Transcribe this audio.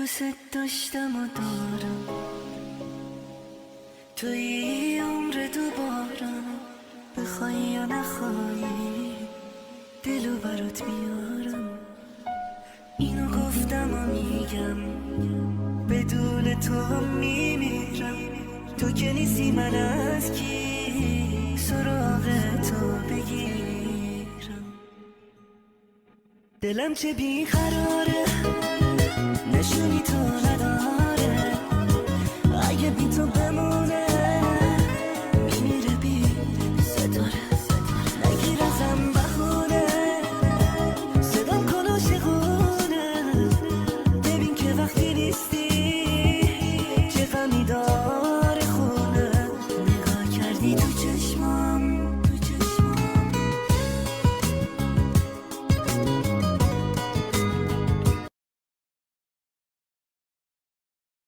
دوست داشتم و دارم توی عمر دوبارم، بخوای یا نخوای دلو برات میارم. اینو گفتم و میگم بدون تو هم میمیرم. تو که نیستی من از کی سراغ تو بگیرم. دلم چه بیقراره نشونی تو